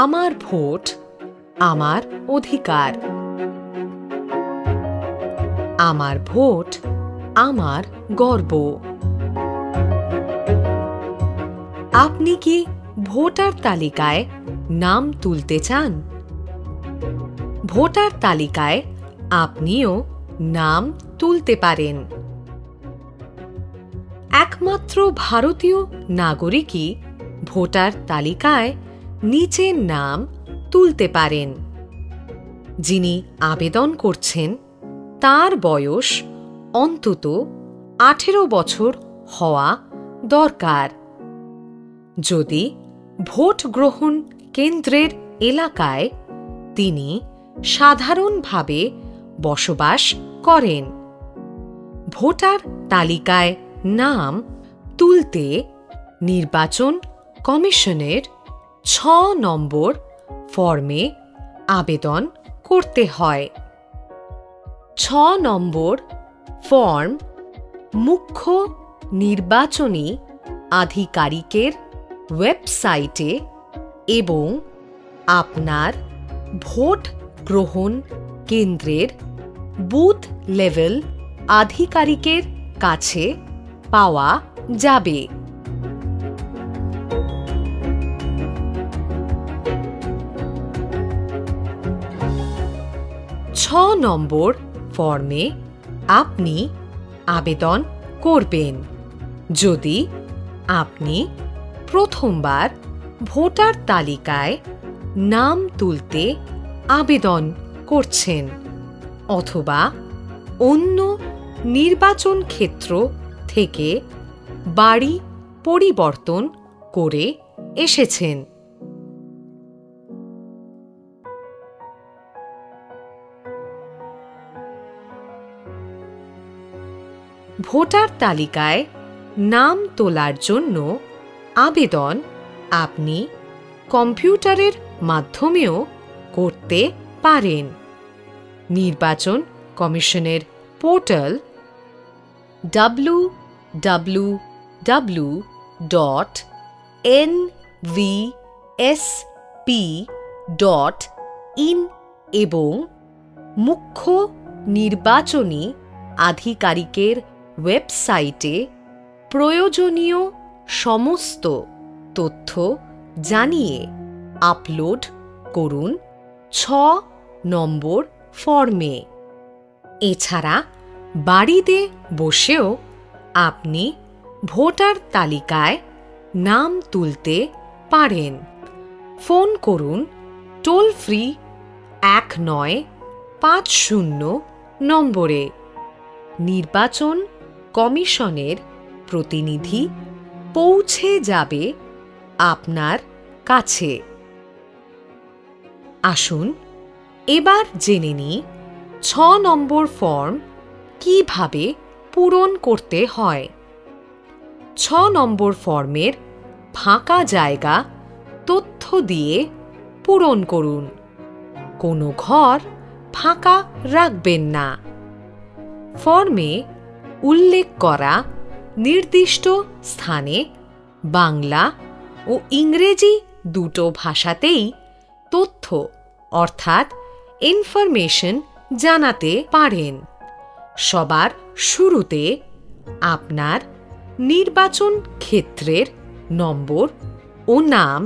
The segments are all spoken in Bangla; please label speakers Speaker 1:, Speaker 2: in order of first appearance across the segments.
Speaker 1: আমার ভোট আমার অধিকার। আমার ভোট আমার গর্ব। আপনি কি ভোটার তালিকায় নাম তুলতে চান? ভোটার তালিকায় আপনিও নাম তুলতে পারেন। একমাত্র ভারতীয় নাগরিকই ভোটার তালিকায় নিজের নাম তুলতে পারেন। যিনি আবেদন করছেন তার বয়স অন্তত 18 বছর হওয়া দরকার। যদি ভোট গ্রহণ কেন্দ্রের এলাকায় তিনি সাধারণভাবে বসবাস করেন। ভোটার তালিকায় নাম তুলতে নির্বাচন কমিশনের 6 নম্বর ফর্মে আবেদন করতে হয়। 6 নম্বর ফর্ম মুখ্য নির্বাচনী আধিকারিকের ওয়েবসাইটে এবং আপনার ভোট গ্রহণ কেন্দ্রের বুথ লেভেল আধিকারিকের কাছে পাওয়া যাবে। 6 নম্বর ফর্মে আপনি আবেদন করবেন যদি আপনি প্রথমবার ভোটার তালিকায় নাম তুলতে আবেদন করছেন অথবা অন্য নির্বাচন ক্ষেত্র থেকে বাড়ি পরিবর্তন করে এসেছেন। ভোটার তালিকায় নাম তোলার জন্য আবেদন আপনি কম্পিউটারের মাধ্যমেও করতে পারেন। নির্বাচন কমিশনের পোর্টাল www.nvsp.in এবং মুখ্য নির্বাচনী আধিকারিকের ওয়েবসাইটে প্রয়োজনীয় সমস্ত তথ্য জানিয়ে আপলোড করুন 6 নম্বর ফর্মে। এছাড়া বাড়িতে বসেও আপনি ভোটার তালিকায় নাম তুলতে পারেন। ফোন করুন টোল ফ্রি 1950 নম্বরে। নির্বাচন কমিশনের প্রতিনিধি পৌঁছে যাবে আপনার কাছে। আসুন এবার জেনে নিই 6 নম্বর ফর্ম কিভাবে পূরণ করতে হয়। 6 নম্বর ফর্মের ফাঁকা জায়গা তথ্য দিয়ে পূরণ করুন। কোনো ঘর ফাঁকা রাখবেন না। ফর্মে উল্লেখ করা নির্দিষ্ট স্থানে বাংলা ও ইংরেজি দুটো ভাষাতেই তথ্য অর্থাৎ ইনফরমেশন জানাতে পারেন। সবার শুরুতে আপনার নির্বাচন ক্ষেত্রের নম্বর ও নাম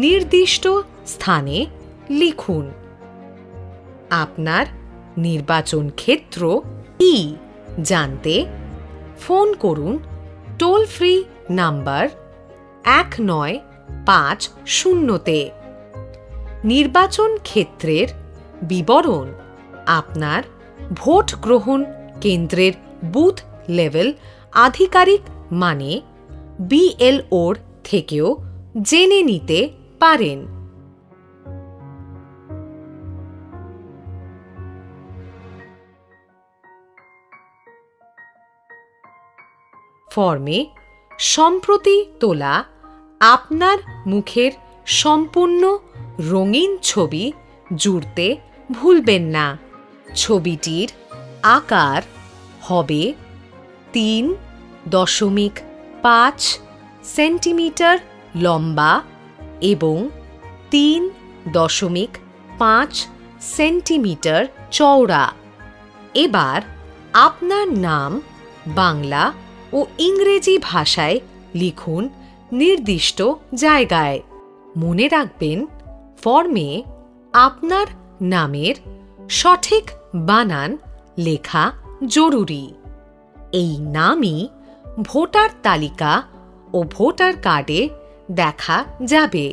Speaker 1: নির্দিষ্ট স্থানে লিখুন। আপনার নির্বাচন ক্ষেত্র কি জানতে ফোন করুন টোল ফ্রি নাম্বার 1950-তে। নির্বাচন ক্ষেত্রের বিবরণ আপনার ভোট গ্রহণ কেন্দ্রের বুথ লেভেল আধিকারিক মানে BLOর থেকেও জেনে নিতে পারেন। ফর্মে সম্প্রতি তোলা আপনার মুখের সম্পূর্ণ রঙিন ছবি জুড়তে ভুলবেন না। ছবিটির আকার হবে 3.5 সেন্টিমিটার লম্বা এবং 3 0.5 সেন্টিমিটার চওড়া। এবার আপনার নাম বাংলা ও ইংরেজি ভাষায় লিখুন নির্দিষ্ট জায়গায়। মনে রাখবেন, ফর্মে আপনার নামের সঠিক বানান লেখা জরুরি। এই নামই ভোটার তালিকা ও ভোটার কার্ডে দেখা যাবে।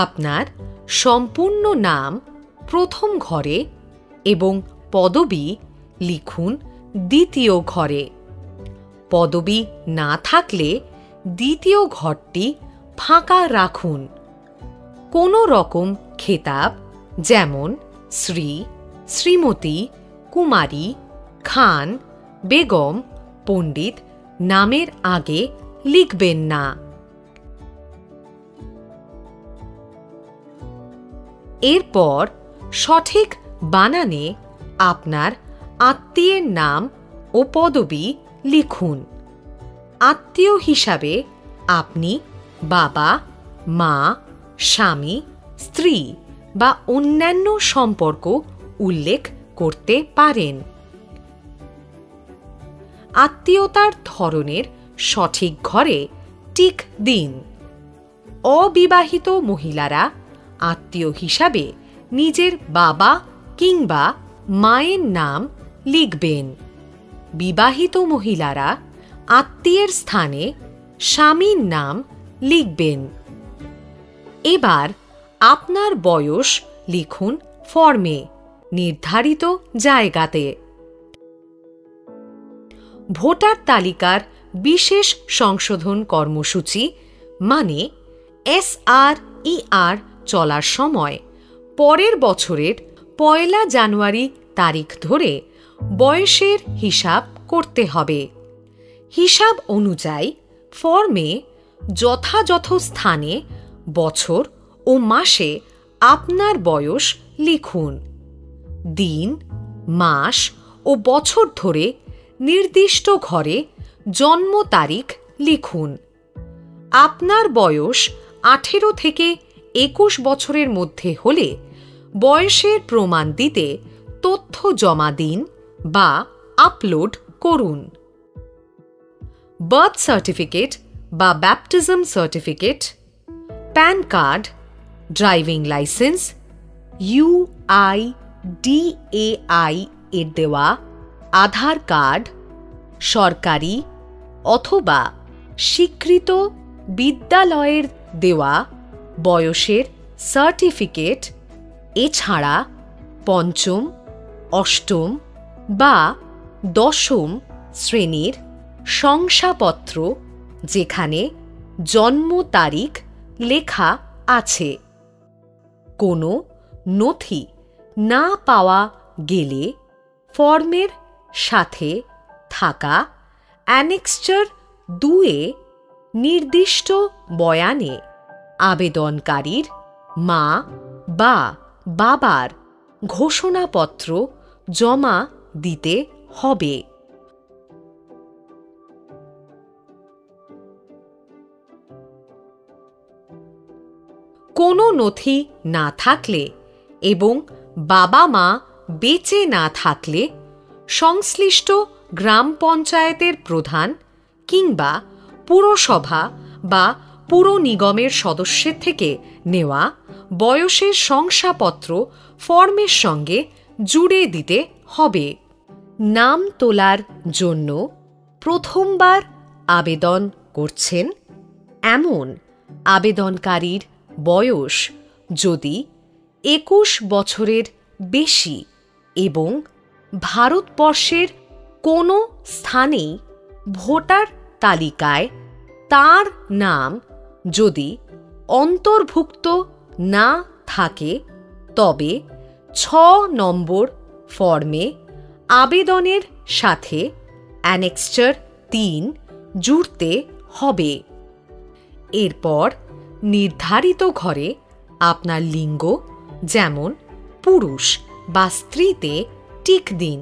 Speaker 1: আপনার সম্পূর্ণ নাম প্রথম ঘরে এবং পদবি লিখুন দ্বিতীয় ঘরে। পদবি না থাকলে দ্বিতীয় ঘরটি ফাঁকা রাখুন। কোনো রকম খেতাব যেমন শ্রী, শ্রীমতী, কুমারী, খান, বেগম, পণ্ডিত নামের আগে লিখবেন না। এরপর সঠিক বানানে আপনার আত্মীয়ের নাম ও পদবি লিখুন। আত্মীয় হিসাবে আপনি বাবা, মা, স্বামী, স্ত্রী বা অন্যান্য সম্পর্ক উল্লেখ করতে পারেন। আত্মীয়তার ধরনের সঠিক ঘরে টিক দিন। অবিবাহিত মহিলারা আত্মীয় হিসাবে নিজের বাবা কিংবা মায়ের নাম লিখবেন। বিবাহিত মহিলারা আত্মীয়ের স্থানে স্বামীর নাম লিখবেন। এবার আপনার বয়স লিখুন ফর্মে নির্ধারিত জায়গাতে। ভোটার তালিকার বিশেষ সংশোধন কর্মসূচি মানে SRER চলার সময় পরের বছরের 1 জানুয়ারি তারিখ ধরে বয়সের হিসাব করতে হবে। হিসাব অনুযায়ী ফর্মে যথাযথ স্থানে বছর ও মাসে আপনার বয়স লিখুন। দিন, মাস ও বছর ধরে নির্দিষ্ট ঘরে জন্ম তারিখ লিখুন। আপনার বয়স 18 থেকে 21 বছরের মধ্যে হলে বয়সের প্রমাণ দিতে তথ্য জমা দিন বা আপলোড করুন। বার্থ সার্টিফিকেট বা baptism certificate, pan card, driving licence, UIDAI এর দেওয়া আধার কার্ড, সরকারি অথবা স্বীকৃত বিদ্যালয়ের দেওয়া বয়সের সার্টিফিকেট, এছাড়া পঞ্চম, অষ্টম বা দশম শ্রেণীর শংসাপত্র যেখানে জন্ম তারিখ লেখা আছে। কোনো নথি না পাওয়া গেলে ফর্মের সাথে থাকা অ্যানেক্সচার 2-এ নির্দিষ্ট বয়ানে আবেদনকারীর মা বা বাবার ঘোষণাপত্র জমা দিতে হবে। কোনো নথি না থাকলে এবং বাবা মা বেঁচে না থাকলে সংশ্লিষ্ট গ্রাম পঞ্চায়েতের প্রধান কিংবা পুরসভা বা পুর নিগমের সদস্যের থেকে নেওয়া বয়সের শংসাপত্র ফর্মের সঙ্গে জুড়ে দিতে হবে। নাম তোলার জন্য প্রথমবার আবেদন করছেন এমন আবেদনকারীর বয়স যদি 21 বছরের বেশি এবং ভারতবর্ষের কোনো স্থানেই ভোটার তালিকায় তার নাম যদি অন্তর্ভুক্ত না থাকে তবে 6 নম্বর ফর্মে আবেদনের সাথে অ্যানেক্সচার 3 জুড়তে হবে। এরপর নির্ধারিত ঘরে আপনার লিঙ্গ যেমন পুরুষ বা স্ত্রীতে টিক দিন।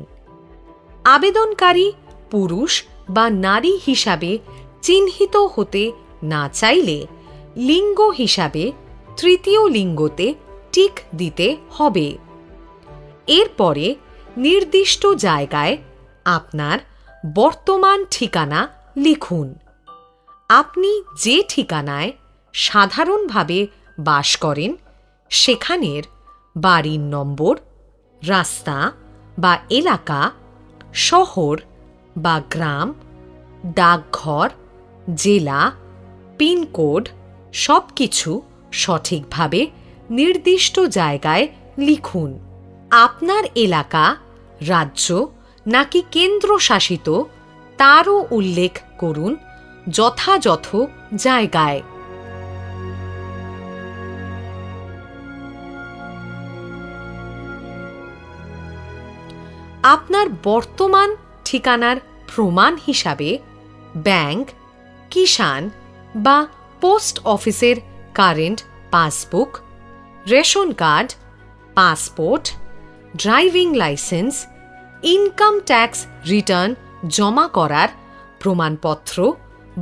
Speaker 1: আবেদনকারী পুরুষ বা নারী হিসাবে চিহ্নিত হতে না চাইলে লিঙ্গ হিসাবে তৃতীয় লিঙ্গতে টিক দিতে হবে। এরপরে নির্দিষ্ট জায়গায় আপনার বর্তমান ঠিকানা লিখুন। আপনি যে ঠিকানায় সাধারণভাবে বাস করেন সেখানের বাড়ির নম্বর, রাস্তা বা এলাকা, শহর বা গ্রাম, ডাকঘর, জেলা, পিনকোড সবকিছু সঠিকভাবে নির্দিষ্ট জায়গায় লিখুন। আপনার এলাকা, রাজ্য নাকি কেন্দ্রশাসিত তারও উল্লেখ করুন যথাযথ জায়গায়। আপনার বর্তমান ঠিকানার প্রমাণ হিসাবে ব্যাংক, কিষাণ বা পোস্ট অফিসের current passbook, ration card, passport, driving licence, income tax return জমা করার প্রমাণপত্র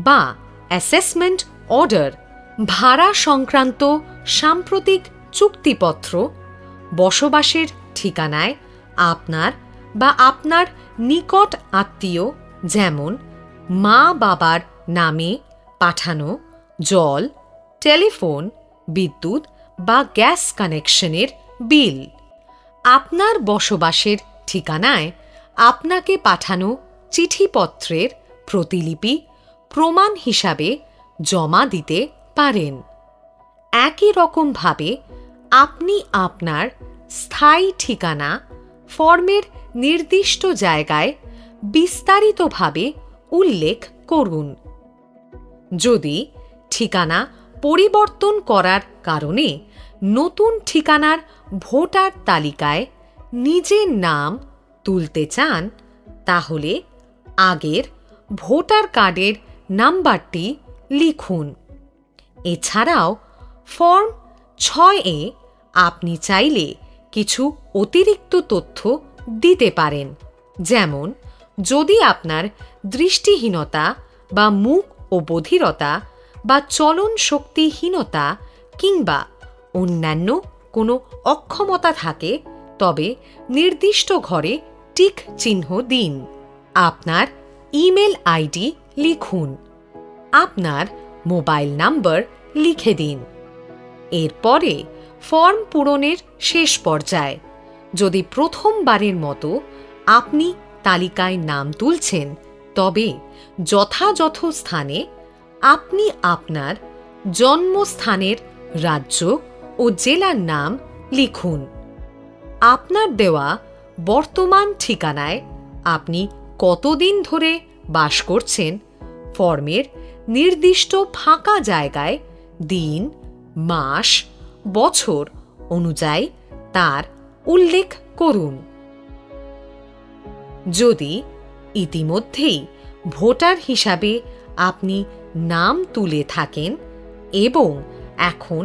Speaker 1: বা অ্যাসেসমেন্ট অর্ডার, ভাড়া সংক্রান্ত সাম্প্রতিক চুক্তিপত্র, বসবাসের ঠিকানায় আপনার বা আপনার নিকট আত্মীয় যেমন মা বাবার নামে পাঠানো জল, টেলিফোন, বিদ্যুৎ বা গ্যাস কানেকশনের বিল, আপনার বসবাসের ঠিকানায় আপনাকে পাঠানো চিঠিপত্রের প্রতিলিপি প্রমাণ হিসাবে জমা দিতে পারেন। একই রকমভাবে আপনি আপনার স্থায়ী ঠিকানা ফর্মের নির্দিষ্ট জায়গায় বিস্তারিতভাবে উল্লেখ করুন। যদি ঠিকানা পরিবর্তন করার কারণে নতুন ঠিকানার ভোটার তালিকায় নিজের নাম তুলতে চান তাহলে আগের ভোটার কার্ডের নাম্বারটি লিখুন। এছাড়াও ফর্ম 6-এ আপনি চাইলে কিছু অতিরিক্ত তথ্য দিতে পারেন, যেমন যদি আপনার দৃষ্টিহীনতা বা মুখ ও বধিরতা বা চলন শক্তিহীনতা কিংবা অন্যান্য কোনো অক্ষমতা থাকে তবে নির্দিষ্ট ঘরে টিক চিহ্ন দিন। আপনার ইমেল আইডি লিখুন। আপনার মোবাইল নাম্বার লিখে দিন। এরপরে ফর্ম পূরণের শেষ পর্যায়ে যদি প্রথমবারের মতো আপনি তালিকায় নাম তুলছেন তবে যথাযথ স্থানে আপনি আপনার জন্মস্থানের রাজ্য ও জেলার নাম লিখুন। আপনার দেওয়া বর্তমান ঠিকানায় আপনি কতদিন ধরে বাস করছেন ফর্মের নির্দিষ্ট ফাঁকা জায়গায় দিন, মাস, বছর অনুযায়ী তার উল্লেখ করুন। যদি ইতিমধ্যেই ভোটার হিসাবে আপনি নাম তুলে থাকেন এবং এখন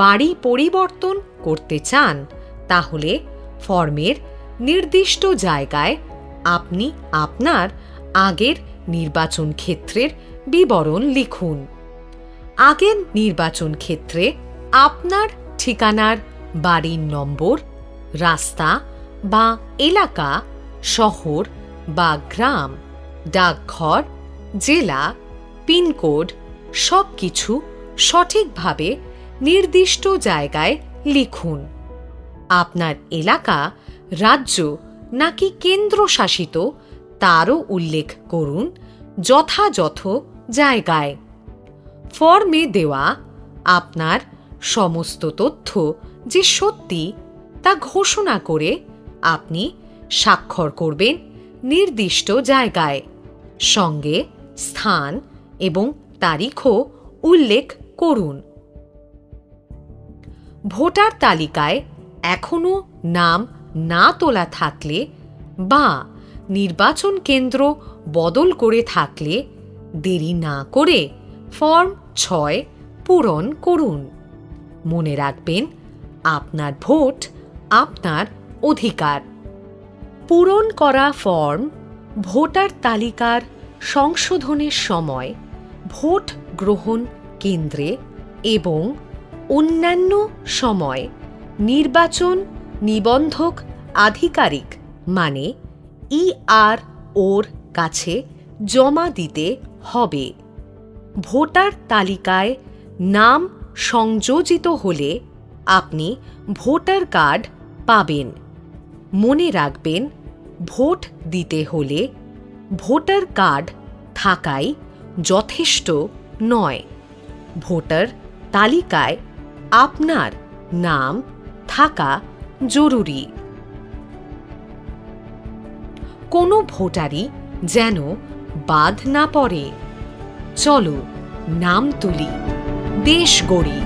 Speaker 1: বাড়ি পরিবর্তন করতে চান তাহলে ফর্মের নির্দিষ্ট জায়গায় আপনি আপনার আগের নির্বাচন ক্ষেত্রের বিবরণ লিখুন। আগের নির্বাচন ক্ষেত্রে আপনার ঠিকানার বাড়ির নম্বর, রাস্তা বা এলাকা, শহর বা গ্রাম, ডাকঘর, জেলা, পিনকোড সবকিছু সঠিকভাবে নির্দিষ্ট জায়গায় লিখুন। আপনার এলাকা, রাজ্য নাকি কেন্দ্রশাসিত তারও উল্লেখ করুন যথাযথ জায়গায়। ফর্মে দেওয়া আপনার সমস্ত তথ্য যে সত্যি তা ঘোষণা করে আপনি স্বাক্ষর করবেন নির্দিষ্ট জায়গায়, সঙ্গে স্থান এবং তারিখও উল্লেখ করুন। ভোটার তালিকায় এখনও নাম না তোলা থাকলে বা নির্বাচন কেন্দ্র বদল করে থাকলে দেরি না করে ফর্ম 6 পূরণ করুন। মনে রাখবেন, আপনার ভোট আপনার অধিকার। পূরণ করা ফর্ম ভোটার তালিকার সংশোধনের সময় ভোট গ্রহণ কেন্দ্রে এবং অন্যান্য সময় নির্বাচন নিবন্ধক আধিকারিক মানে ইআরওর কাছে জমা দিতে হবে। ভোটার তালিকায় নাম সংযোজিত হলে আপনি ভোটার কার্ড পাবেন। মনে রাখবেন, ভোট দিতে হলে ভোটার কার্ড থাকাই যথেষ্ট নয়। ভোটার তালিকায় আপনার নাম থাকা জরুরি। কোনো ভোটারই যেন বাদ না পড়ে। চলো নাম তুলি, দেশ গড়ি।